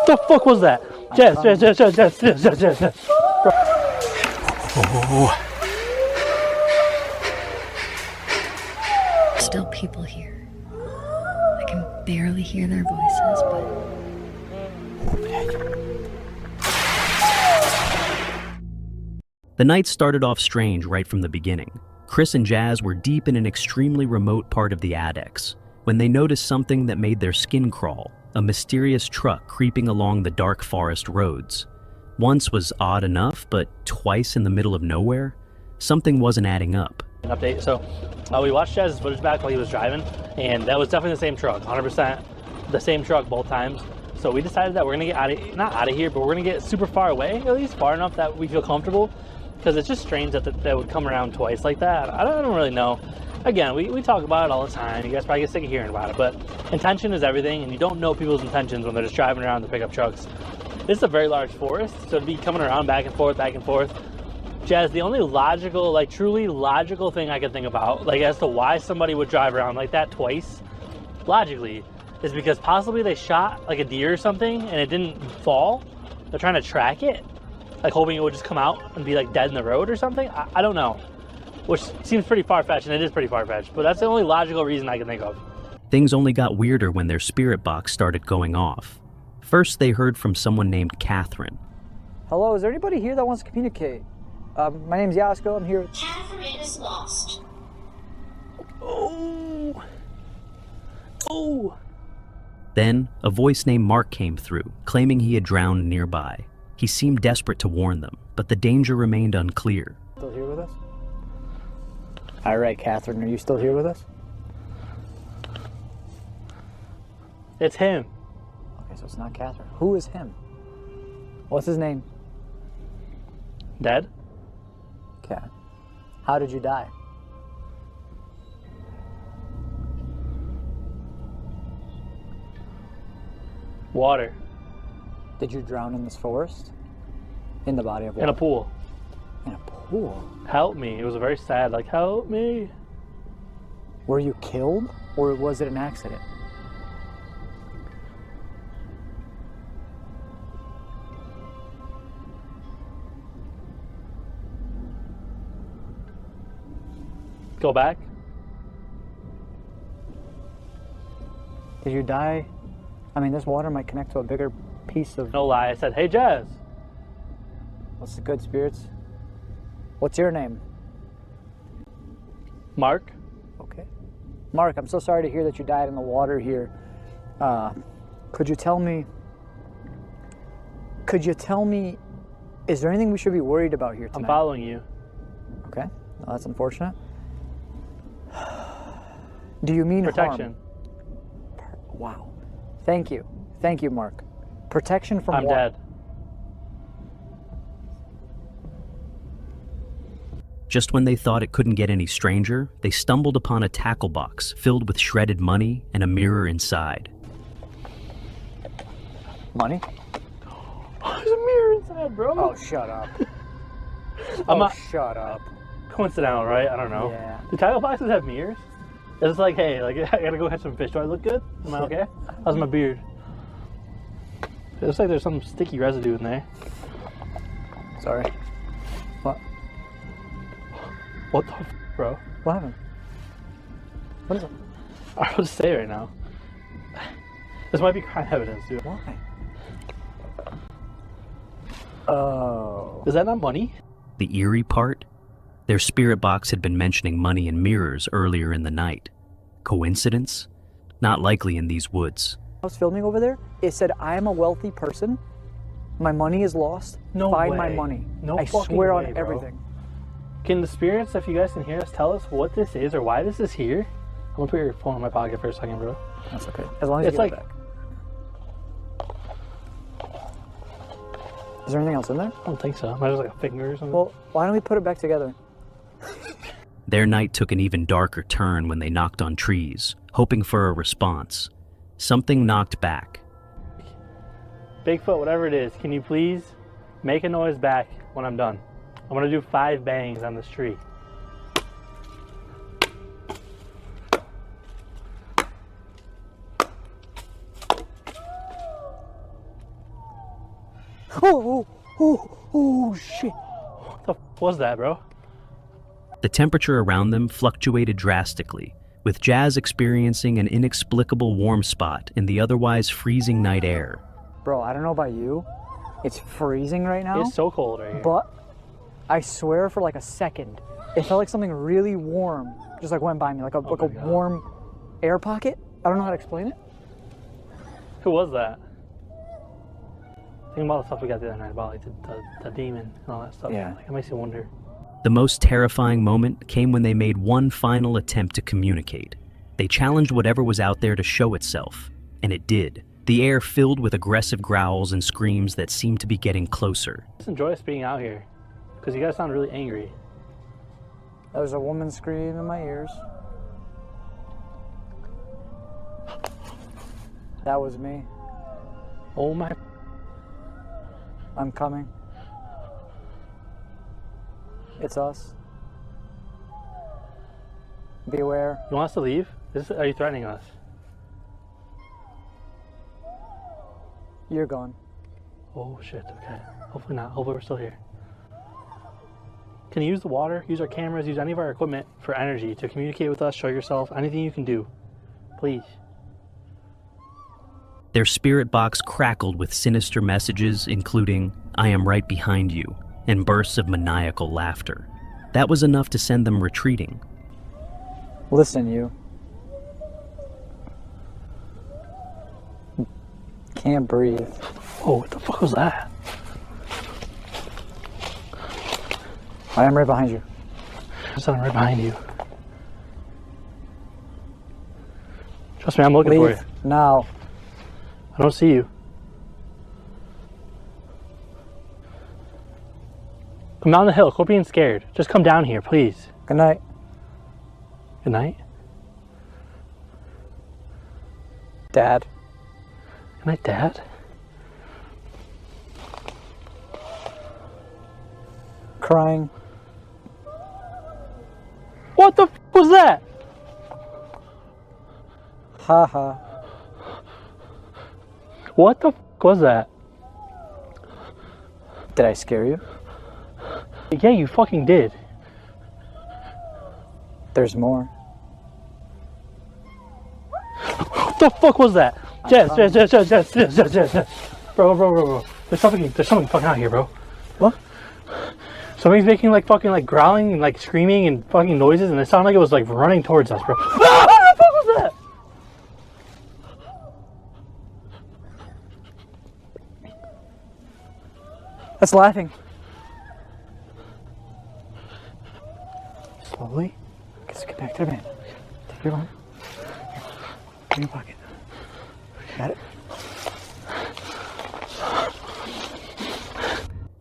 What the fuck was that? Jess. Oh. Still people here. I can barely hear their voices, but... The night started off strange right from the beginning. Chris and Jazz were deep in an extremely remote part of the Adex when they noticed something that made their skin crawl, a mysterious truck creeping along the dark forest roads. Once was odd enough, but twice in the middle of nowhere? Something wasn't adding up. An update. So we watched Jazz's footage back while he was driving, and that was definitely the same truck, 100% the same truck both times. So we decided that we're gonna get not out of here, but we're gonna get super far away, at least far enough that we feel comfortable, because it's just strange that that would come around twice like that. I don't really know. Again, we talk about it all the time. You guys probably get sick of hearing about it, but intention is everything, and you don't know people's intentions when they're just driving around to pick up trucks. This is a very large forest, so to be coming around back and forth, Jazz, the only logical, like truly logical thing I can think about, like as to why somebody would drive around like that twice, logically, is because possibly they shot like a deer or something and it didn't fall. They're trying to track it, like hoping it would just come out and be like dead in the road or something. I don't know, which seems pretty far-fetched, and it is pretty far-fetched, but that's the only logical reason I can think of. Things only got weirder when their spirit box started going off. First, they heard from someone named Catherine. Hello, is there anybody here that wants to communicate? My name's Yasko, I'm here. Catherine is lost. Oh. Then, a voice named Mark came through, claiming he had drowned nearby. He seemed desperate to warn them, but the danger remained unclear. Still here with us? All right, Catherine, are you still here with us? It's him. Okay, so it's not Catherine. Who is him? What's his name? Dead? Okay. How did you die? Water. Did you drown in this forest? In the body of water? In a pool. In a pool? Help me. It was very sad, like, help me. Were you killed, or was it an accident? Go back. Did you die? I mean, this water might connect to a bigger piece of... No lie. I said, hey, Jazz. What's the good spirits? What's your name? Mark. Okay. Mark, I'm so sorry to hear that you died in the water here. Could you tell me, is there anything we should be worried about here tonight? I'm following you. Okay. Well, that's unfortunate. Do you mean protection? Harm? Wow. Thank you. Thank you, Mark. Protection from I'm what? dead. Just when they thought it couldn't get any stranger, they stumbled upon a tackle box filled with shredded money and a mirror inside. Money? There's a mirror inside, bro. Oh, shut up. Shut up. Coincidental, right? I don't know. Yeah. Do tackle boxes have mirrors? It's like, hey, like I gotta go catch some fish. Do I look good? Am I okay? How's my beard? It looks like there's some sticky residue in there. Sorry. What? What the f, bro? What happened? What is it? I'll just say right now. This might be crime evidence, dude. Why? Oh. Is that not money? The eerie part? Their spirit box had been mentioning money and mirrors earlier in the night. Coincidence? Not likely in these woods. I was filming over there. It said, I am a wealthy person. My money is lost. No Find way. my money. No I fucking swear way, on bro. everything. Can the spirits, if you guys can hear us, tell us what this is or why this is here? I'm gonna put your phone in my pocket for a second, bro. That's okay. As long as It's you get like- it back. Is there anything else in there? I don't think so. Might just like a finger or something. Well, why don't we put it back together? Their night took an even darker turn when they knocked on trees, hoping for a response. Something knocked back. Bigfoot, whatever it is, can you please make a noise back when I'm done? I'm gonna do 5 bangs on this tree. Oh, shit. What the f was that, bro? The temperature around them fluctuated drastically, with Jazz experiencing an inexplicable warm spot in the otherwise freezing night air. Bro, I don't know about you. It's freezing right now. It's so cold right here. But I swear for like a second, it felt like something really warm just like went by me, like a warm air pocket. I don't know how to explain it. Who was that? Think about the stuff we got the other night about like the demon and all that stuff. Yeah. Like, it makes you wonder. The most terrifying moment came when they made one final attempt to communicate. They challenged whatever was out there to show itself, and it did. The air filled with aggressive growls and screams that seemed to be getting closer. I just enjoy us being out here because you guys sound really angry. There's a woman screaming in my ears. That was me. Oh my. I'm coming. It's us. Beware. You want us to leave? Are you threatening us? You're gone. Oh shit, okay. Hopefully not. Hopefully we're still here. Can you use the water, use our cameras, use any of our equipment for energy to communicate with us, show yourself, anything you can do. Please. Their spirit box crackled with sinister messages, including, "I am right behind you," and bursts of maniacal laughter. That was enough to send them retreating. Listen, you. Can't breathe. Oh, what the fuck was that? I am right behind you. There's something right behind you. Trust me, I'm looking for you. Leave now. I don't see you. Come down the hill. Quit being scared. Just come down here, please. Good night. Good night. Dad. Good night, Dad. Crying. What the f was that? Haha. What the f was that? Did I scare you? Yeah, you fucking did. There's more. What the fuck was that? Jess. Bro. There's something fucking out here, bro. What? Somebody's making like fucking like growling and like screaming and fucking noises, and it sounded like it was like running towards us, bro. Ah, what the fuck was that? That's laughing. Slowly. Let's get back to the van. Take your arm. In your pocket. Got it?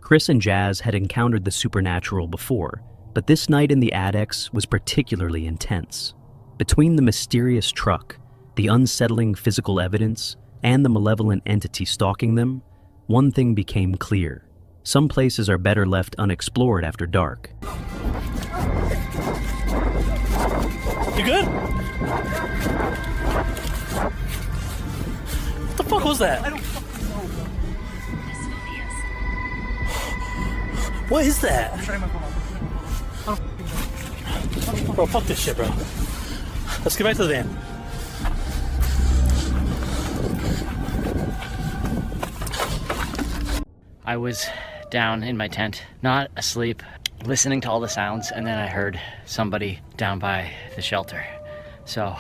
Chris and Jazz had encountered the supernatural before, but this night in the Adex was particularly intense. Between the mysterious truck, the unsettling physical evidence, and the malevolent entity stalking them, one thing became clear. Some places are better left unexplored after dark. You good? What the fuck was that? I don't fucking know. What is that? I'm trying my phone. Bro, fuck this shit, bro. Let's get back to the van. I was down in my tent, not asleep, listening to all the sounds, and then I heard somebody down by the shelter. So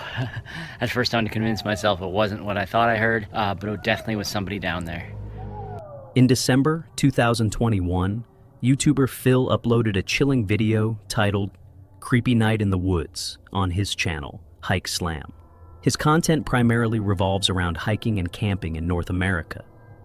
at first I had to convince myself it wasn't what I thought I heard, but it definitely was somebody down there. In December 2021, YouTuber Phil uploaded a chilling video titled "Creepy Night in the Woods" on his channel, Hike Slam. His content primarily revolves around hiking and camping in North America.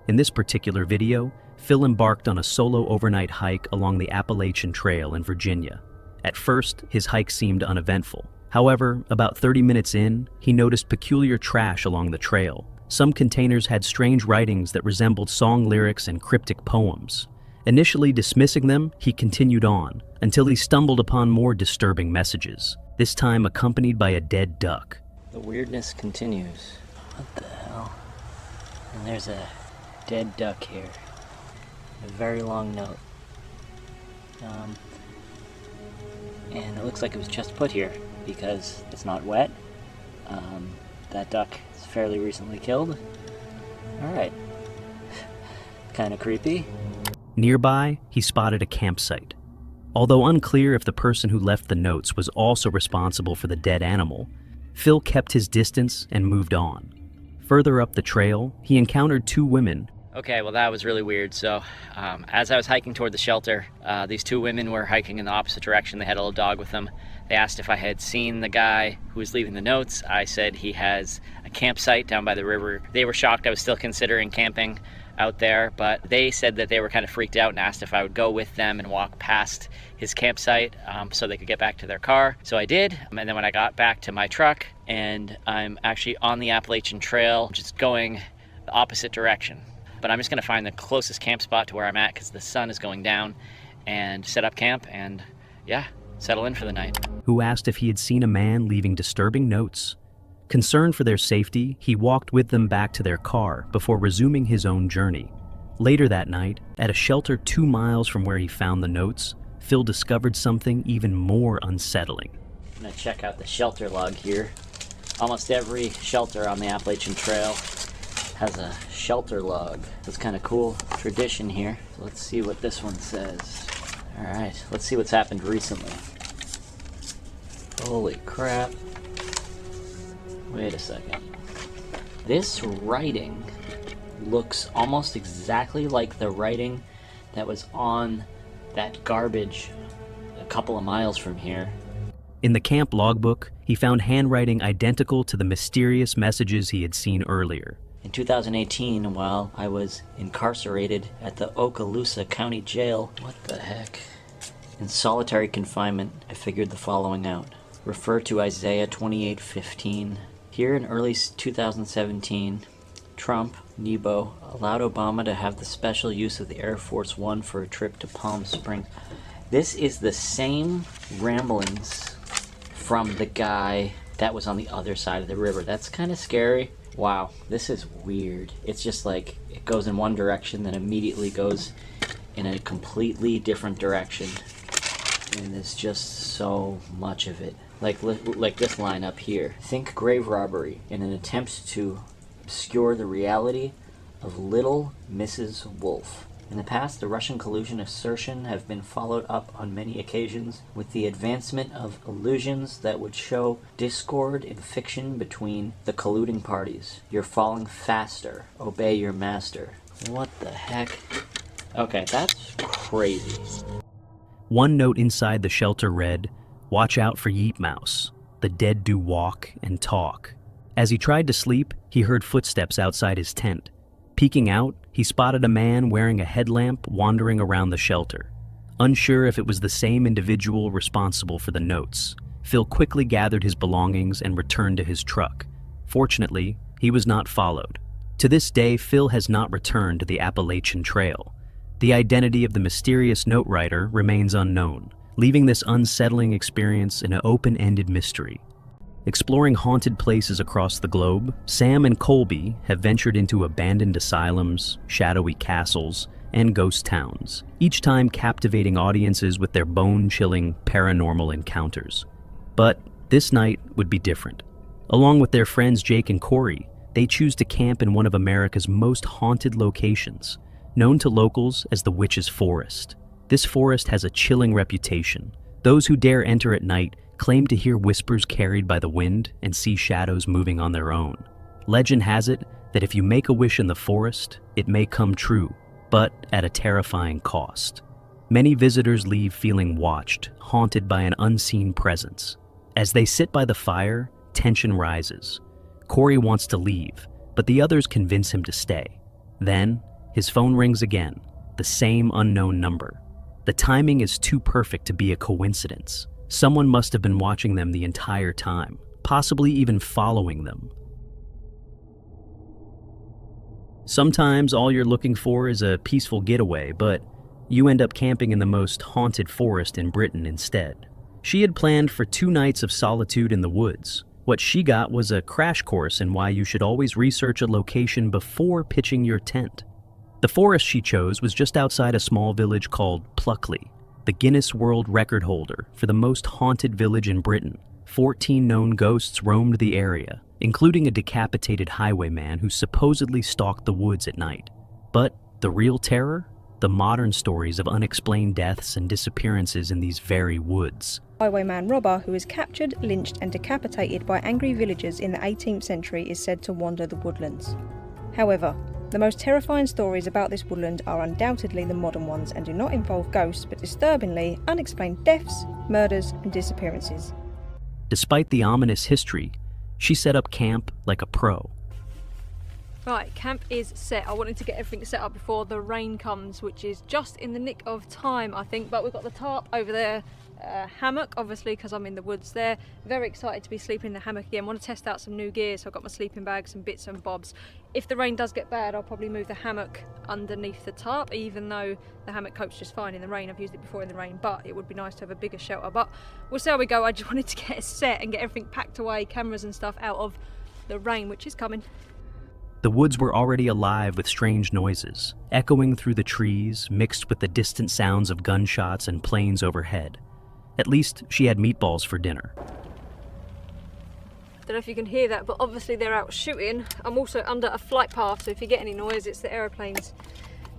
In this particular video, Phil embarked on a solo overnight hike along the Appalachian Trail in Virginia. At first, his hike seemed uneventful. However, about 30 minutes in, he noticed peculiar trash along the trail. Some containers had strange writings that resembled song lyrics and cryptic poems. Initially dismissing them, he continued on, until he stumbled upon more disturbing messages, this time accompanied by a dead duck. The weirdness continues. What the hell? And there's a dead duck here. a very long note. And it looks like it was just put here because it's not wet. That duck is fairly recently killed. Alright. Kind of creepy. Nearby, he spotted a campsite. Although unclear if the person who left the notes was also responsible for the dead animal, Phil kept his distance and moved on. Further up the trail, he encountered two women. Okay, well that was really weird. So as I was hiking toward the shelter, these two women were hiking in the opposite direction. They had a little dog with them. They asked if I had seen the guy who was leaving the notes. I said he has a campsite down by the river. They were shocked I was still considering camping out there, but they said that they were kind of freaked out and asked if I would go with them and walk past his campsite so they could get back to their car. So I did, and then when I got back to my truck, and I'm actually on the Appalachian Trail, just going the opposite direction. But I'm just gonna find the closest camp spot to where I'm at because the sun is going down, and set up camp and yeah, settle in for the night. Who asked if he had seen a man leaving disturbing notes. Concerned for their safety, he walked with them back to their car before resuming his own journey. Later that night, at a shelter 2 miles from where he found the notes, Phil discovered something even more unsettling. I'm gonna check out the shelter log here. Almost every shelter on the Appalachian Trail has a shelter log. It's kind of cool tradition here. So let's see what this one says. All right, let's see what's happened recently. Holy crap. Wait a second. This writing looks almost exactly like the writing that was on that garbage a couple of miles from here. In the camp logbook, he found handwriting identical to the mysterious messages he had seen earlier. In 2018, while I was incarcerated at the Okaloosa County Jail, what the heck? In solitary confinement, I figured the following out. Refer to Isaiah 28:15. Here in early 2017, Trump, Nebo, allowed Obama to have the special use of the Air Force One for a trip to Palm Springs. This is the same ramblings from the guy that was on the other side of the river. That's kind of scary. Wow, this is weird. It's just like it goes in one direction, then immediately goes in a completely different direction. And there's just so much of it. Like this line up here. Think grave robbery in an attempt to obscure the reality of little Mrs. Wolf. In the past, the Russian collusion assertion have been followed up on many occasions with the advancement of illusions that would show discord in fiction between the colluding parties. You're falling faster. Obey your master. What the heck? Okay, that's crazy. One note inside the shelter read, "Watch out for Yeet Mouse. The dead do walk and talk." As he tried to sleep, he heard footsteps outside his tent. Peeking out, he spotted a man wearing a headlamp wandering around the shelter. Unsure if it was the same individual responsible for the notes, Phil quickly gathered his belongings and returned to his truck. Fortunately, he was not followed. To this day, Phil has not returned to the Appalachian Trail. The identity of the mysterious note writer remains unknown, leaving this unsettling experience an open-ended mystery. Exploring haunted places across the globe, Sam and Colby have ventured into abandoned asylums, shadowy castles, and ghost towns, each time captivating audiences with their bone-chilling paranormal encounters. But this night would be different. Along with their friends Jake and Corey, they choose to camp in one of America's most haunted locations, known to locals as the Witch's Forest. This forest has a chilling reputation. Those who dare enter at night claim to hear whispers carried by the wind and see shadows moving on their own. Legend has it that if you make a wish in the forest, it may come true, but at a terrifying cost. Many visitors leave feeling watched, haunted by an unseen presence. As they sit by the fire, tension rises. Corey wants to leave, but the others convince him to stay. Then, his phone rings again, the same unknown number. The timing is too perfect to be a coincidence. Someone must have been watching them the entire time, possibly even following them. Sometimes all you're looking for is a peaceful getaway, but you end up camping in the most haunted forest in Britain instead. She had planned for 2 nights of solitude in the woods. What she got was a crash course in why you should always research a location before pitching your tent. The forest she chose was just outside a small village called Pluckley, the Guinness World Record holder for the most haunted village in Britain. 14 known ghosts roamed the area, including a decapitated highwayman who supposedly stalked the woods at night. But the real terror? The modern stories of unexplained deaths and disappearances in these very woods. Highwayman robber who is captured, lynched and decapitated by angry villagers in the 18th century is said to wander the woodlands. However, the most terrifying stories about this woodland are undoubtedly the modern ones and do not involve ghosts but disturbingly unexplained deaths, murders and disappearances. Despite the ominous history, she set up camp like a pro. Right, camp is set. I wanted to get everything set up before the rain comes, which is just in the nick of time, I think. But we've got the tarp over there, hammock, obviously, because I'm in the woods there. Very excited to be sleeping in the hammock again. Want to test out some new gear, so I've got my sleeping bag, some bits and bobs. If the rain does get bad, I'll probably move the hammock underneath the tarp, even though the hammock copes just fine in the rain. I've used it before in the rain, but it would be nice to have a bigger shelter. But we'll see how we go. I just wanted to get it set and get everything packed away, cameras and stuff, out of the rain, which is coming. The woods were already alive with strange noises, echoing through the trees, mixed with the distant sounds of gunshots and planes overhead. At least she had meatballs for dinner. Don't know if you can hear that, but obviously they're out shooting. I'm also under a flight path, so if you get any noise, it's the aeroplanes.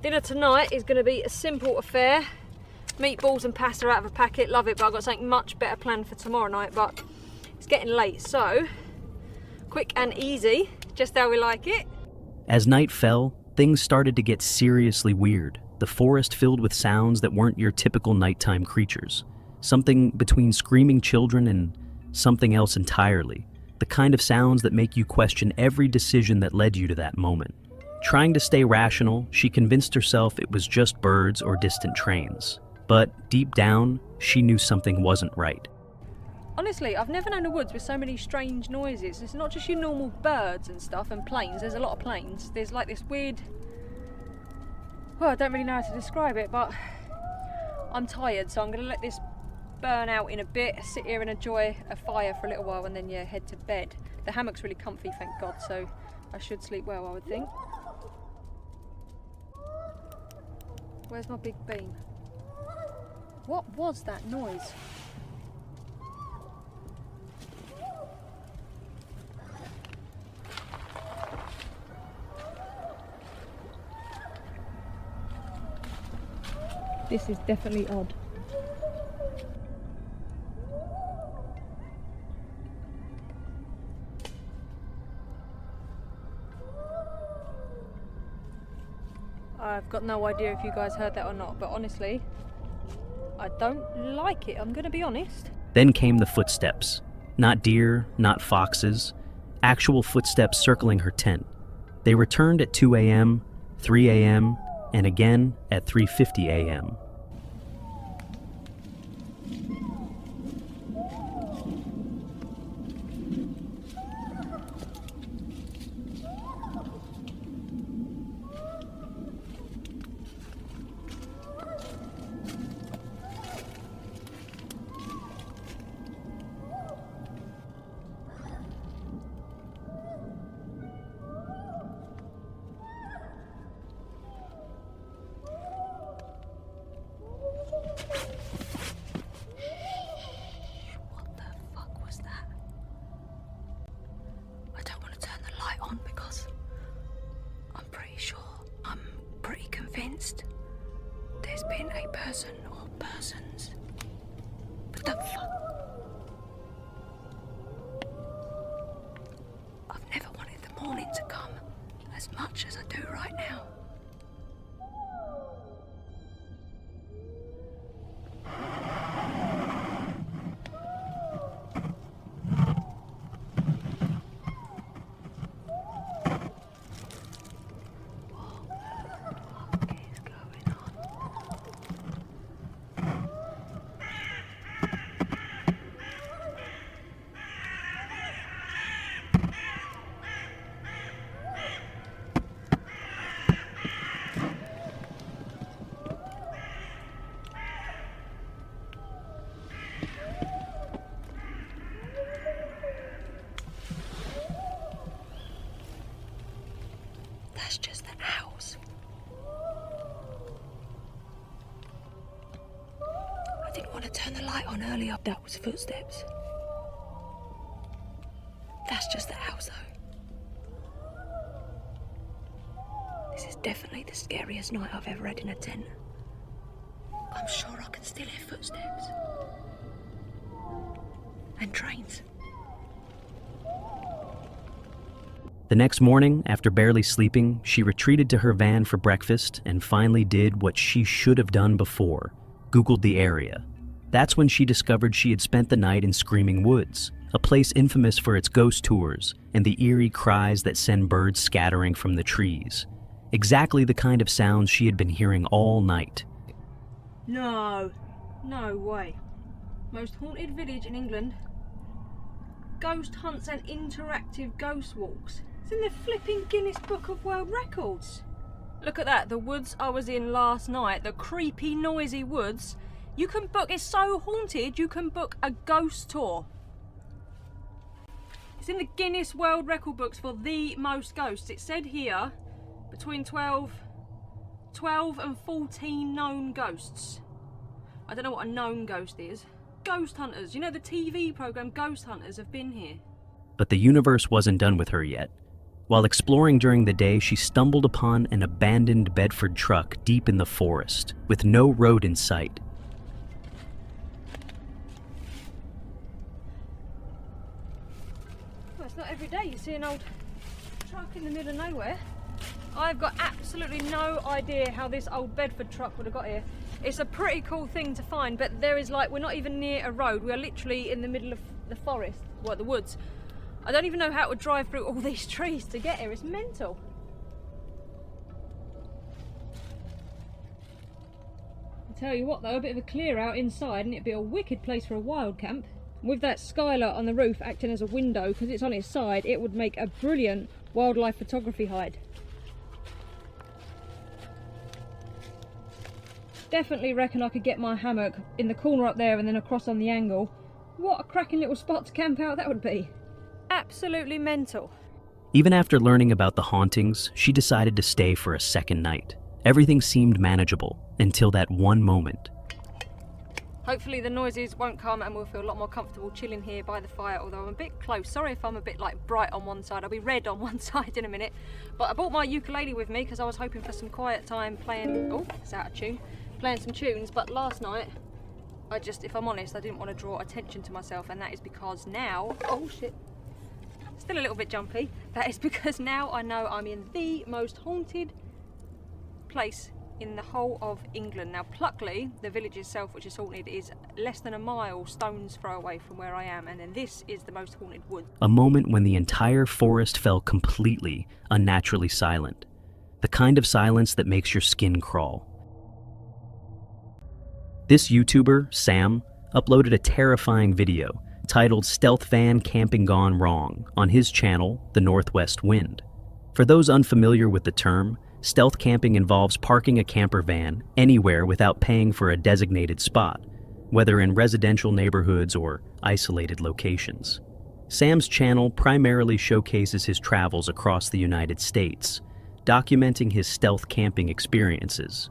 Dinner tonight is going to be a simple affair. Meatballs and pasta out of a packet, love it, but I've got something much better planned for tomorrow night, but it's getting late, so quick and easy, just how we like it. As night fell, things started to get seriously weird. The forest filled with sounds that weren't your typical nighttime creatures. Something between screaming children and something else entirely. The kind of sounds that make you question every decision that led you to that moment. Trying to stay rational, she convinced herself it was just birds or distant trains. But deep down, she knew something wasn't right. Honestly, I've never known a woods with so many strange noises. It's not just your normal birds and stuff and planes. There's a lot of planes. There's like this weird... Well, I don't really know how to describe it, but I'm tired, so I'm going to let this burn out in a bit, sit here and enjoy a fire for a little while and then, yeah, head to bed. The hammock's really comfy, thank God, so I should sleep well, I would think. Where's my big beam? What was that noise? This is definitely odd. I've got no idea if you guys heard that or not, but honestly, I don't like it, I'm gonna be honest. Then came the footsteps. Not deer, not foxes. Actual footsteps circling her tent. They returned at 2 a.m., 3 a.m., and again at 3:50 a.m. There's been a person or persons. What the fuck? I've never wanted the morning to come as much as I do right now. turned the light on earlier. That was footsteps. That's just the house, though. This is definitely the scariest night I've ever had in a tent. I'm sure I can still hear footsteps. And trains. The next morning, after barely sleeping, she retreated to her van for breakfast and finally did what she should have done before, Googled the area. That's when she discovered she had spent the night in Screaming Woods, a place infamous for its ghost tours and the eerie cries that send birds scattering from the trees. Exactly the kind of sounds she had been hearing all night. No way. Most haunted village in England. Ghost hunts and interactive ghost walks. It's in the flipping Guinness Book of World Records. Look at that, the woods I was in last night, the creepy, noisy woods. You can book, it's so haunted, you can book a ghost tour. It's in the Guinness World Record books for the most ghosts. It said here, between 12 and 14 known ghosts. I don't know what a known ghost is. Ghost hunters, you know the TV program Ghost Hunters have been here. But the universe wasn't done with her yet. While exploring during the day, she stumbled upon an abandoned Bedford truck deep in the forest, with no road in sight. Well, it's not every day you see an old truck in the middle of nowhere. I've got absolutely no idea how this old Bedford truck would have got here. It's a pretty cool thing to find, but there is we're not even near a road. We are literally in the middle of the forest, well, the woods. I don't even know how to drive through all these trees to get here. It's mental. I tell you what though, a bit of a clear out inside and it'd be a wicked place for a wild camp. With that skylight on the roof acting as a window, because it's on its side, it would make a brilliant wildlife photography hide. Definitely reckon I could get my hammock in the corner up there and then across on the angle. What a cracking little spot to camp out that would be. Absolutely mental. Even after learning about the hauntings, she decided to stay for a second night. Everything seemed manageable until that one moment. Hopefully the noises won't come and we'll feel a lot more comfortable chilling here by the fire, although I'm a bit close. Sorry if I'm a bit bright on one side. I'll be red on one side in a minute. But I brought my ukulele with me because I was hoping for some quiet time playing, oh, it's out of tune, playing some tunes. But last night, if I'm honest, I didn't want to draw attention to myself, and that is because now, oh shit, still a little bit jumpy. That is because now I know I'm in the most haunted place in the whole of England. Now Pluckley, the village itself which is haunted, is less than a mile stone's throw away from where I am, and then this is the most haunted wood. A moment when the entire forest fell completely, unnaturally silent. The kind of silence that makes your skin crawl. This YouTuber, Sam, uploaded a terrifying video titled Stealth Van Camping Gone Wrong on his channel, The Northwest Wind. For those unfamiliar with the term, stealth camping involves parking a camper van anywhere without paying for a designated spot, whether in residential neighborhoods or isolated locations. Sam's channel primarily showcases his travels across the United States, documenting his stealth camping experiences.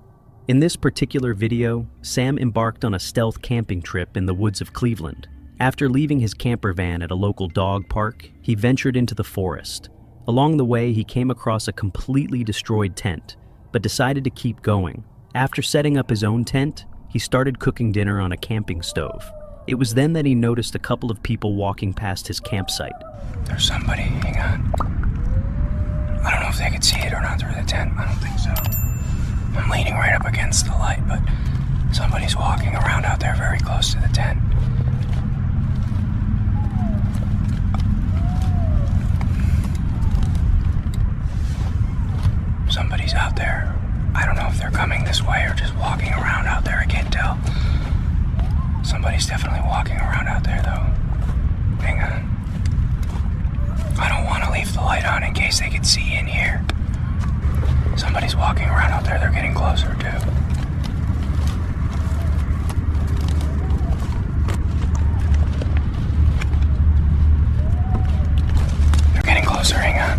In this particular video, Sam embarked on a stealth camping trip in the woods of Cleveland. After leaving his camper van at a local dog park, he ventured into the forest. Along the way, he came across a completely destroyed tent, but decided to keep going. After setting up his own tent, he started cooking dinner on a camping stove. It was then that he noticed a couple of people walking past his campsite. There's somebody, hang on. I don't know if they could see it or not through the tent. I don't think so. I'm leaning right up against the light, but somebody's walking around out there very close to the tent. Somebody's out there. I don't know if they're coming this way or just walking around out there. I can't tell. Somebody's definitely walking around out there, though. Hang on. I don't want to leave the light on in case they could see in here. Somebody's walking around out there. They're getting closer, too. They're getting closer. Hang on.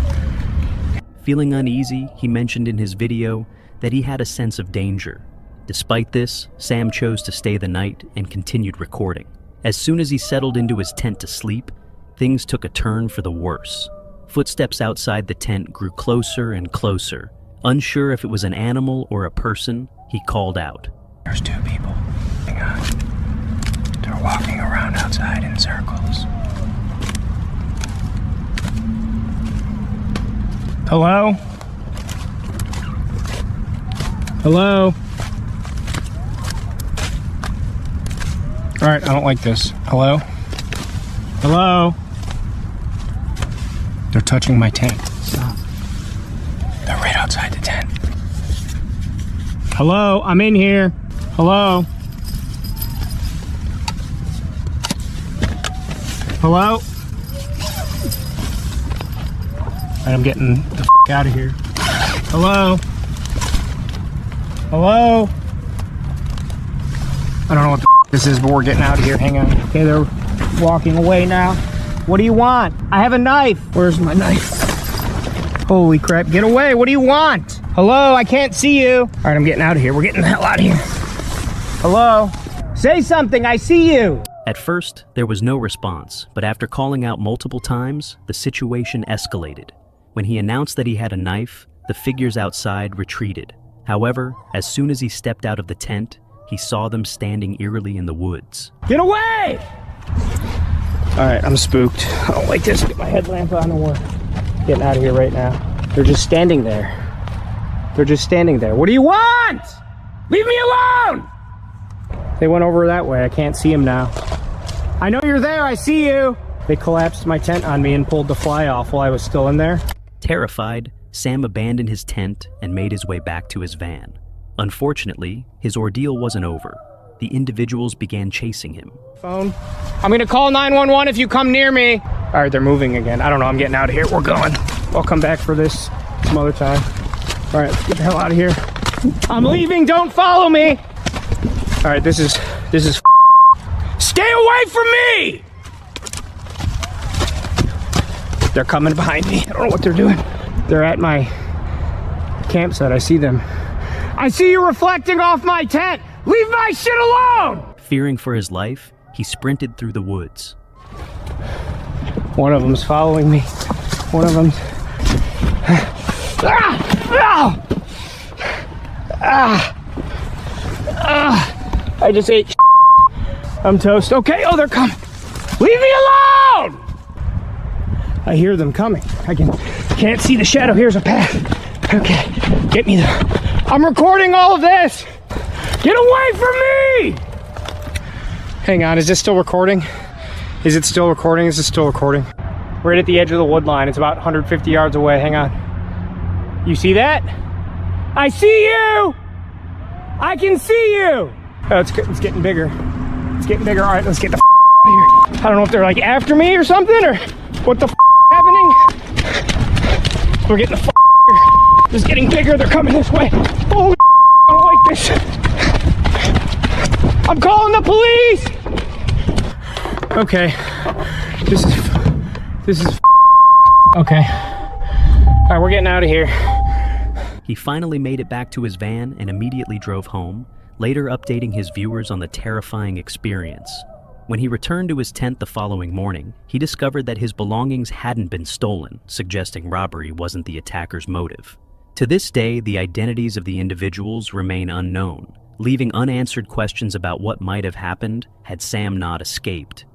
Feeling uneasy, he mentioned in his video that he had a sense of danger. Despite this, Sam chose to stay the night and continued recording. As soon as he settled into his tent to sleep, things took a turn for the worse. Footsteps outside the tent grew closer and closer. Unsure if it was an animal or a person, he called out. There's two people. Hang on. They're walking around outside in circles. Hello? Hello? Alright, I don't like this. Hello? Hello? They're touching my tent. Stop. They're right outside the tent. Hello? I'm in here. Hello? Hello? Alright, I'm getting the f*** out of here. Hello? Hello? I don't know what the f*** this is, but we're getting out of here. Hang on. Okay, they're walking away now. What do you want? I have a knife. Where's my knife? Holy crap, get away. What do you want? Hello, I can't see you. All right, I'm getting out of here. We're getting the hell out of here. Hello? Say something, I see you. At first, there was no response, but after calling out multiple times, the situation escalated. When he announced that he had a knife, the figures outside retreated. However, as soon as he stepped out of the tent, he saw them standing eerily in the woods. Get away! All right, I'm spooked. I don't like this. Get my headlamp on and we're getting out of here right now. They're just standing there. They're just standing there. What do you want? Leave me alone! They went over that way. I can't see them now. I know you're there. I see you. They collapsed my tent on me and pulled the fly off while I was still in there. Terrified, Sam abandoned his tent and made his way back to his van. Unfortunately, his ordeal wasn't over. The individuals began chasing him. Phone. I'm gonna call 911 if you come near me. All right, they're moving again. I don't know, I'm getting out of here. We're going. I'll come back for this some other time. All right, let's get the hell out of here. I'm leaving, don't follow me. All right, this is stay away from me. They're coming behind me. I don't know what they're doing. They're at my campsite. I see them. I see you reflecting off my tent. Leave my shit alone! Fearing for his life, he sprinted through the woods. One of them's following me. One of them's... I just ate. I'm toast. Okay, oh, they're coming. Leave me alone! I hear them coming. I can't see the shadow. Here's a path. Okay, get me there. I'm recording all of this. Get away from me! Hang on, is this still recording? Is it still recording? Is it still recording? Right at the edge of the wood line. It's about 150 yards away. Hang on. You see that? I see you! I can see you! Oh, it's getting bigger. It's getting bigger. All right, let's get the out of here. I don't know if they're like after me or something, or what the happening. We're getting the here. It's getting bigger. They're coming this way. Holy I don't like this. I'm calling the police! Okay. This is okay. All right, we're getting out of here. He finally made it back to his van and immediately drove home, later updating his viewers on the terrifying experience. When he returned to his tent the following morning, he discovered that his belongings hadn't been stolen, suggesting robbery wasn't the attacker's motive. To this day, the identities of the individuals remain unknown, leaving unanswered questions about what might have happened had Sam not escaped.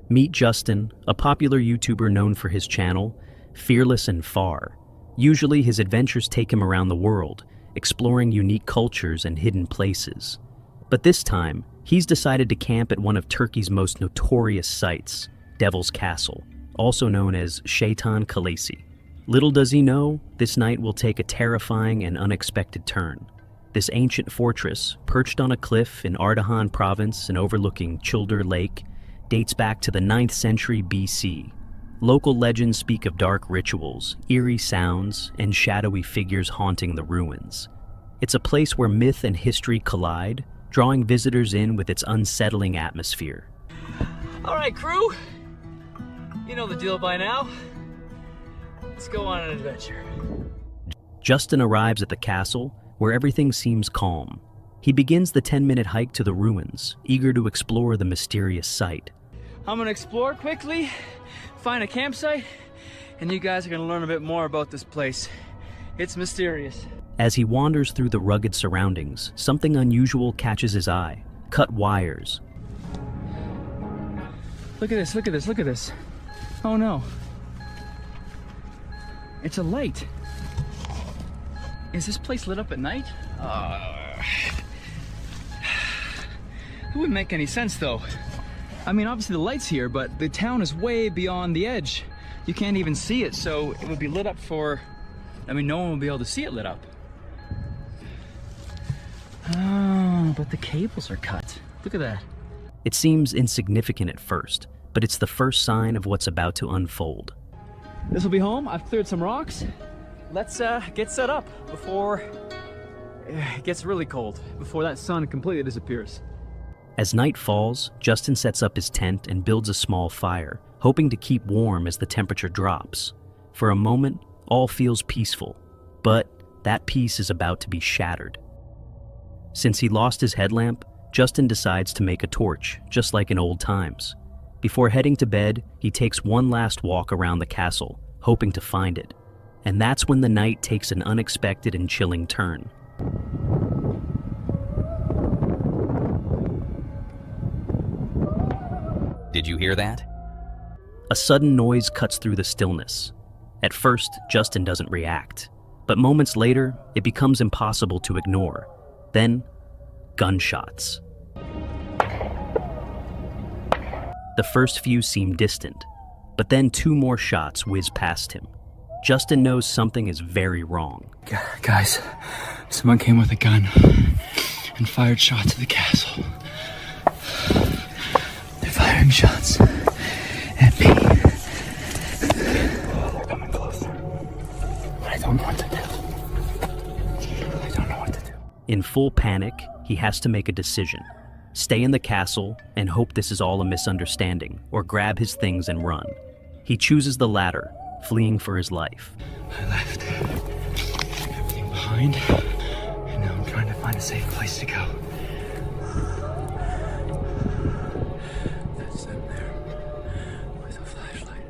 Meet Justin, a popular YouTuber known for his channel, Fearless and Far. Usually his adventures take him around the world, exploring unique cultures and hidden places. But this time, he's decided to camp at one of Turkey's most notorious sites, Devil's Castle, also known as Şeytan Kalesi. Little does he know, this night will take a terrifying and unexpected turn. This ancient fortress, perched on a cliff in Ardahan province and overlooking Childer Lake, dates back to the 9th century BC. Local legends speak of dark rituals, eerie sounds, and shadowy figures haunting the ruins. It's a place where myth and history collide, drawing visitors in with its unsettling atmosphere. All right, crew. You know the deal by now. Let's go on an adventure. Justin arrives at the castle, where everything seems calm. He begins the 10-minute hike to the ruins, eager to explore the mysterious site. I'm gonna explore quickly, find a campsite, and you guys are gonna learn a bit more about this place. It's mysterious. As he wanders through the rugged surroundings, something unusual catches his eye. Cut wires. Look at this, look at this, look at this. Oh no. It's a light. Is this place lit up at night? It wouldn't make any sense though. I mean, obviously the light's here, but the town is way beyond the edge. You can't even see it, so it would be lit up for, I mean, no one will be able to see it lit up. Oh, but the cables are cut. Look at that. It seems insignificant at first, but it's the first sign of what's about to unfold. This will be home. I've cleared some rocks. Let's get set up before it gets really cold, before that sun completely disappears. As night falls, Justin sets up his tent and builds a small fire, hoping to keep warm as the temperature drops. For a moment, all feels peaceful, but that peace is about to be shattered. Since he lost his headlamp, Justin decides to make a torch, just like in old times. Before heading to bed, he takes one last walk around the castle, hoping to find it. And that's when the night takes an unexpected and chilling turn. Did you hear that? A sudden noise cuts through the stillness. At first, Justin doesn't react, but moments later, it becomes impossible to ignore. Then, gunshots. The first few seem distant, but then two more shots whiz past him. Justin knows something is very wrong. Guys, someone came with a gun and fired shots at the castle. They're firing shots at me. They're coming closer. I don't know what to do. I don't know what to do. In full panic, he has to make a decision. Stay in the castle and hope this is all a misunderstanding, or grab his things and run. He chooses the latter, fleeing for his life. I left everything behind, and now I'm trying to find a safe place to go. That's them there with a flashlight.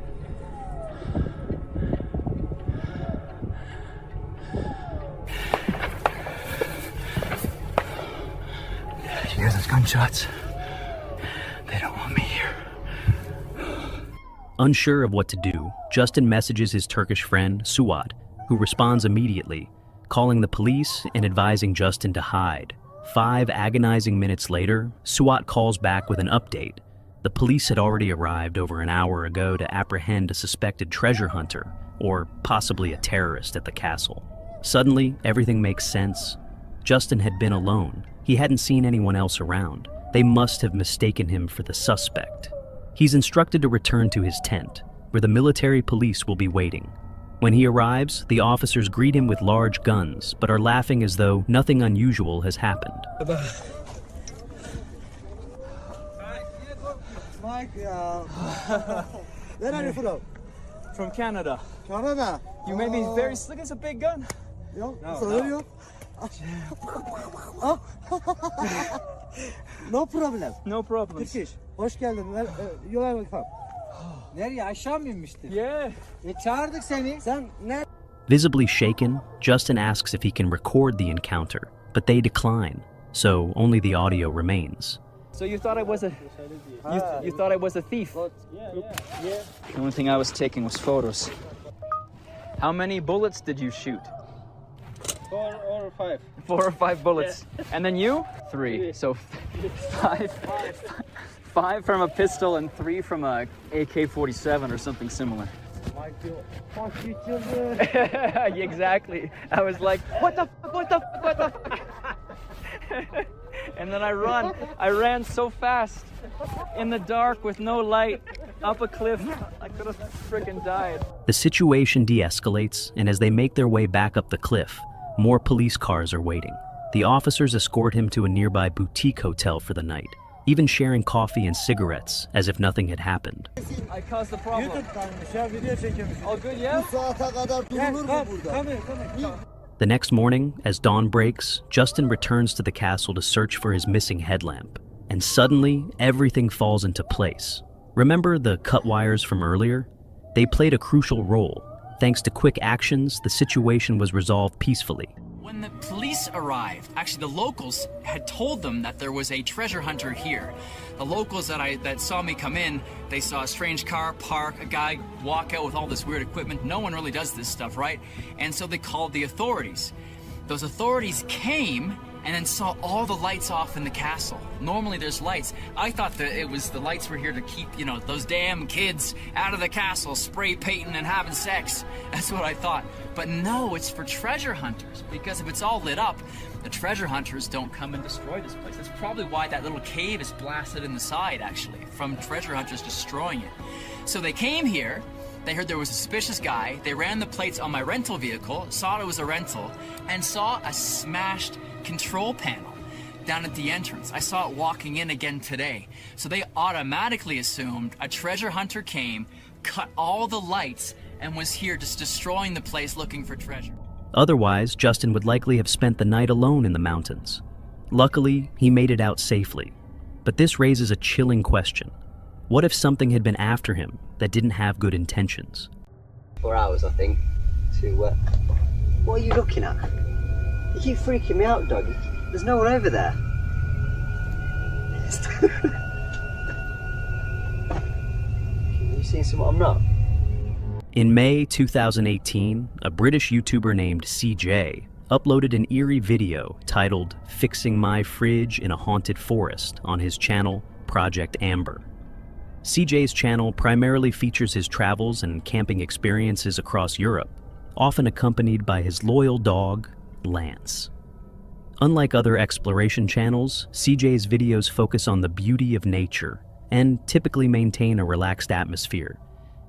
Did you hear those gunshots? They don't want me here. Unsure of what to do, Justin messages his Turkish friend, Suat, who responds immediately, calling the police and advising Justin to hide. 5 agonizing minutes later, Suat calls back with an update. The police had already arrived over an hour ago to apprehend a suspected treasure hunter, or possibly a terrorist at the castle. Suddenly, everything makes sense. Justin had been alone. He hadn't seen anyone else around. They must have mistaken him for the suspect. He's instructed to return to his tent, where the military police will be waiting. When he arrives, the officers greet him with large guns, but are laughing as though nothing unusual has happened. Where are you from? From Canada. Canada. You made me very slick as a big gun. No. No problem. No problem. Turkish. Hoş geldin. You are welcome. Nereye? Aşağı mı inmiştin? Yeah. Çağırdık seni. Sen ne? Visibly shaken, Justin asks if he can record the encounter, but they decline, so only the audio remains. So you thought I was a you thought I was a thief? Yeah. The only thing I was taking was photos. How many bullets did you shoot? 4 or 5. 4 or 5 bullets. Yeah. And then you? 3. So 5. 5 from a pistol and 3 from a AK-47 or something similar. Exactly. I was like, what the fuck? And then I ran so fast in the dark with no light up a cliff. I could have freaking died. The situation de-escalates, and as they make their way back up the cliff, more police cars are waiting. The officers escort him to a nearby boutique hotel for the night, even sharing coffee and cigarettes as if nothing had happened. I caused the problem. All good, yeah? The next morning, as dawn breaks, Justin returns to the castle to search for his missing headlamp. And suddenly, everything falls into place. Remember the cut wires from earlier? They played a crucial role. Thanks to quick actions, the situation was resolved peacefully. When the police arrived, actually the locals had told them that there was a treasure hunter here. The locals that saw me come in, they saw a strange car park, a guy walk out with all this weird equipment. No one really does this stuff, right? And so they called the authorities. Those authorities came and then saw all the lights off in the castle. Normally there's lights. I thought that it was the lights were here to keep, you know, those damn kids out of the castle, spray painting and having sex. That's what I thought. But no, it's for treasure hunters, because if it's all lit up, the treasure hunters don't come and destroy this place. That's probably why that little cave is blasted in the side, actually, from treasure hunters destroying it. So they came here, they heard there was a suspicious guy, they ran the plates on my rental vehicle, saw it was a rental, and saw a smashed control panel down at the entrance. I saw it walking in again today. So they automatically assumed a treasure hunter came, cut all the lights, and was here just destroying the place looking for treasure. Otherwise, Justin would likely have spent the night alone in the mountains. Luckily, he made it out safely. But this raises a chilling question. What if something had been after him that didn't have good intentions? 4 hours, I think, to... What are you looking at? You keep freaking me out, dog. There's no one over there. You seen someone I'm not? In May 2018, a British YouTuber named CJ uploaded an eerie video titled "Fixing My Fridge in a Haunted Forest" on his channel, Project Amber. CJ's channel primarily features his travels and camping experiences across Europe, often accompanied by his loyal dog, Lance. Unlike other exploration channels, CJ's videos focus on the beauty of nature and typically maintain a relaxed atmosphere,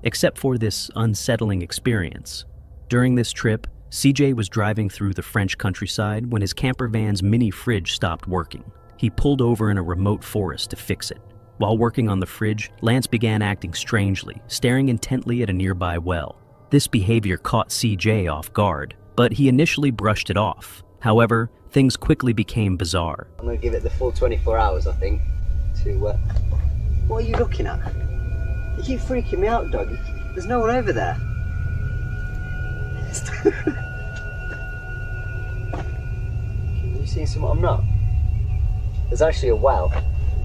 except for this unsettling experience. During this trip, CJ was driving through the French countryside when his camper van's mini fridge stopped working. He pulled over in a remote forest to fix it. While working on the fridge, Lance began acting strangely, staring intently at a nearby well. This behavior caught CJ off guard, but he initially brushed it off. However, things quickly became bizarre. I'm going to give it the full 24 hours, I think, to... What are you looking at? You keep freaking me out, dog. There's no one over there. You seen someone I'm not? There's actually a well.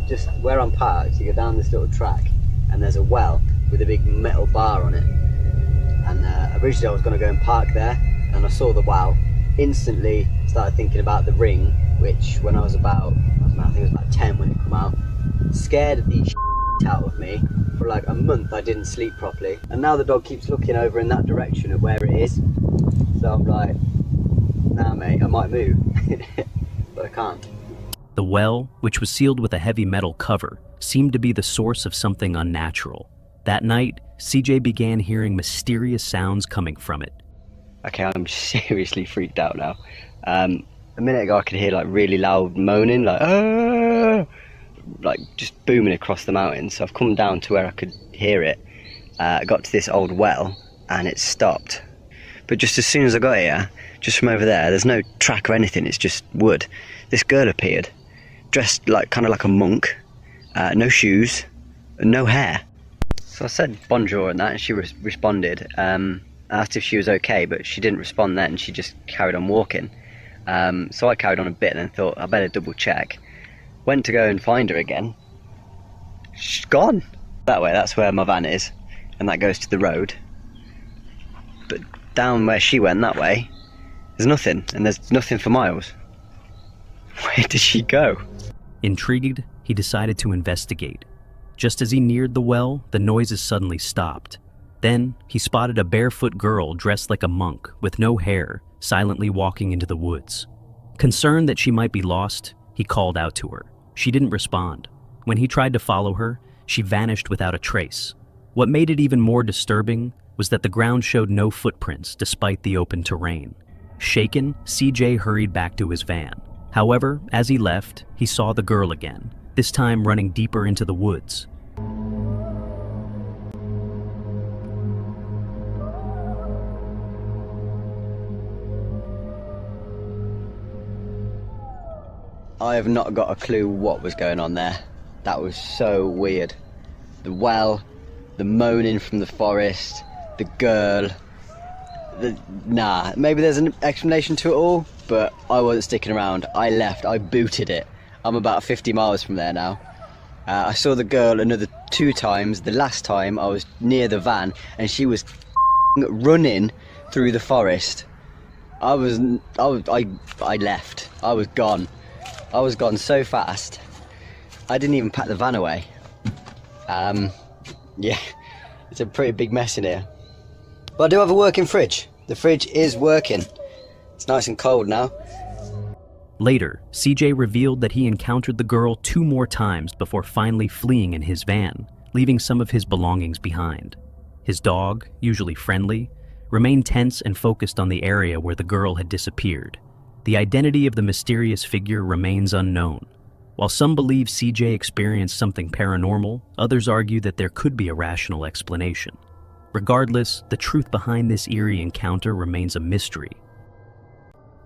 Just where I'm parked, you go down this little track, and there's a well with a big metal bar on it. And originally I was going to go and park there, and I saw the well. Instantly started thinking about the ring, which when I was about, I think it was about 10 when it came out, scared the shit out of me. For like a month I didn't sleep properly, and now the dog keeps looking over in that direction at where it is. So I'm like, nah mate, I might move, but I can't. The well, which was sealed with a heavy metal cover, seemed to be the source of something unnatural. That night, CJ began hearing mysterious sounds coming from it. Okay, I'm seriously freaked out now. A minute ago I could hear like really loud moaning, like "Aah!" Like just booming across the mountains. So I've come down to where I could hear it. I got to this old well and it stopped. But just as soon as I got here, just from over there, there's no track or anything, it's just wood. This girl appeared, dressed like kind of like a monk, no shoes, no hair. So I said bonjour and that, and she responded. I asked if she was okay, but she didn't respond then, she just carried on walking. So I carried on a bit and then thought I better double check. Went to go and find her again. She's gone. That way, that's where my van is, and that goes to the road. But down where she went that way, there's nothing, and there's nothing for miles. Where did she go? Intrigued, he decided to investigate. Just as he neared the well, the noises suddenly stopped. Then, he spotted a barefoot girl dressed like a monk with no hair, silently walking into the woods. Concerned that she might be lost, he called out to her. She didn't respond. When he tried to follow her, she vanished without a trace. What made it even more disturbing was that the ground showed no footprints despite the open terrain. Shaken, CJ hurried back to his van. However, as he left, he saw the girl again, this time running deeper into the woods. I have not got a clue what was going on there. That was so weird. The well, the moaning from the forest, the girl. Nah, maybe there's an explanation to it all, but I wasn't sticking around. I left, I booted it. I'm about 50 miles from there now. I saw the girl another 2 times. The last time I was near the van and she was running through the forest. I left. I was gone. I was gone so fast. I didn't even pack the van away. Yeah, it's a pretty big mess in here. But I do have a working fridge. The fridge is working. It's nice and cold now. Later, CJ revealed that he encountered the girl 2 more times before finally fleeing in his van, leaving some of his belongings behind. His dog, usually friendly, remained tense and focused on the area where the girl had disappeared. The identity of the mysterious figure remains unknown. While some believe CJ experienced something paranormal, others argue that there could be a rational explanation. Regardless, the truth behind this eerie encounter remains a mystery.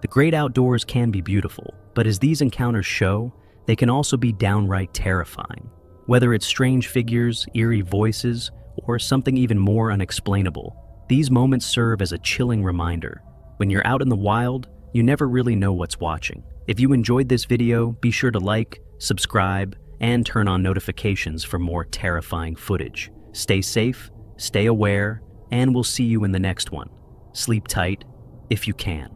The great outdoors can be beautiful, but as these encounters show, they can also be downright terrifying. Whether it's strange figures, eerie voices, or something even more unexplainable, these moments serve as a chilling reminder. When you're out in the wild, you never really know what's watching. If you enjoyed this video, be sure to like, subscribe, and turn on notifications for more terrifying footage. Stay safe, stay aware, and we'll see you in the next one. Sleep tight if you can.